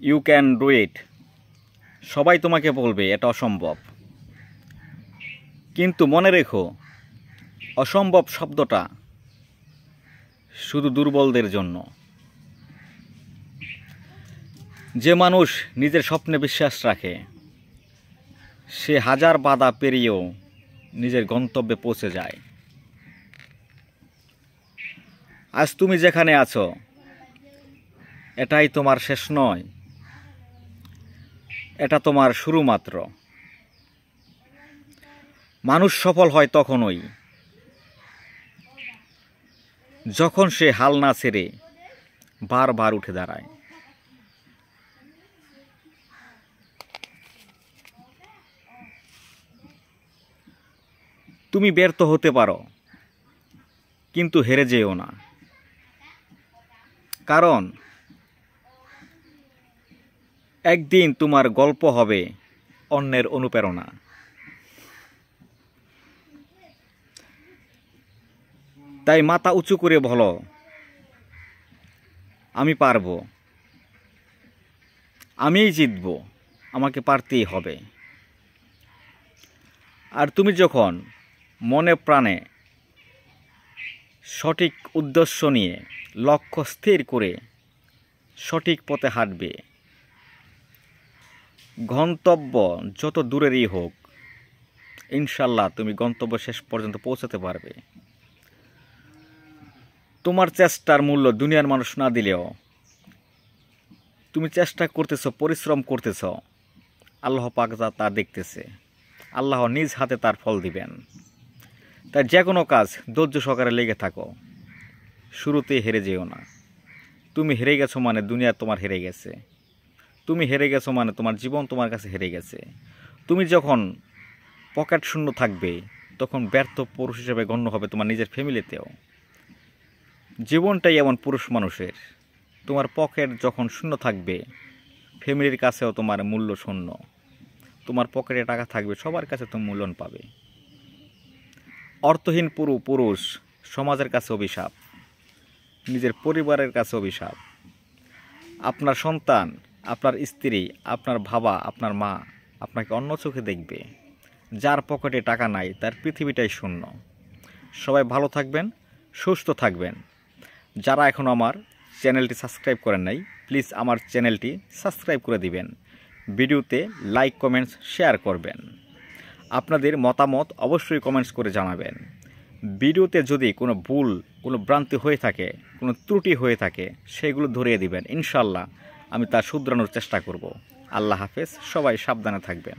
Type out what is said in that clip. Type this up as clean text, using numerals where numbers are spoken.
You can do it. সবাই তোমাকে বলবে এটা অসম্ভব, কিন্তু মনে রেখো অসম্ভব শব্দটা শুধু দুর্বলদের জন্য। যে মানুষ নিজের স্বপ্নে বিশ্বাস রাখে সে হাজার বাধা পেরিয়েও নিজের গন্তব্যে পৌঁছে যায়। আজ তুমি যেখানে আছো এটাই তোমার শেষ নয়, এটা তোমার শুরু মাত্র। মানুষ সফল হয় তখনই যখন সে হাল না ছেড়ে বারবার উঠে দাঁড়ায়। তুমি ব্যর্থ হতে পারো, কিন্তু হেরে যেও না, কারণ একদিন তোমার গল্প হবে অন্যের অনুপ্রেরণা। তাই মাথা উঁচু করে বলো, আমি পারবো, আমিই জিতব, আমাকে পারতেই হবে। আর তুমি যখন মনে প্রাণে সঠিক উদ্দেশ্য নিয়ে লক্ষ্য স্থির করে সঠিক পথে হাঁটবে, গন্তব্য যত দূরেরই হোক ইনশাল্লাহ তুমি গন্তব্য শেষ পর্যন্ত পৌঁছাতে পারবে। তোমার চেষ্টার মূল্য দুনিয়ার মানুষ না দিলেও তুমি চেষ্টা করতেছ, পরিশ্রম করতেছ, আল্লাহ পাক তা দেখতেছে, আল্লাহ নিজ হাতে তার ফল দিবেন। তাই যে কোনো কাজ ধৈর্য সহকারে লেগে থাকো, শুরুতেই হেরে যেও না। তুমি হেরে গেছো মানে দুনিয়া তোমার হেরে গেছে, তুমি হেরে গেছো মানে তোমার জীবন তোমার কাছে হেরে গেছে। তুমি যখন পকেট শূন্য থাকবে তখন ব্যর্থ পুরুষ হিসেবে গণ্য হবে তোমার নিজের ফ্যামিলিতেও। জীবনটাই এমন পুরুষ মানুষের, তোমার পকেট যখন শূন্য থাকবে ফ্যামিলির কাছেও তোমার মূল্য শূন্য। তোমার পকেটে টাকা থাকবে সবার কাছে তুমি মূল্যায়ন পাবে। অর্থহীন পুরুষ সমাজের কাছে অভিশাপ, নিজের পরিবারের কাছে অভিশাপ। আপনার সন্তান, আপনার স্ত্রী, আপনার বাবা, আপনার মা আপনাকে অন্য চোখে দেখবে। যার পকেটে টাকা নাই তার পৃথিবীটাই শূন্য। সবাই ভালো থাকবেন, সুস্থ থাকবেন। যারা এখনও আমার চ্যানেলটি সাবস্ক্রাইব করেন নাই প্লিজ আমার চ্যানেলটি সাবস্ক্রাইব করে দিবেন। ভিডিওতে লাইক, কমেন্টস, শেয়ার করবেন। আপনাদের মতামত অবশ্যই কমেন্টস করে জানাবেন। ভিডিওতে যদি কোনো ভুল, কোনো ভ্রান্তি হয়ে থাকে, কোনো ত্রুটি হয়ে থাকে সেগুলো ধরিয়ে দিবেন। ইনশাল্লাহ আমি তা শুধরানোর চেষ্টা করব। আল্লাহ হাফেজ, সবাই সাবধানে থাকবেন।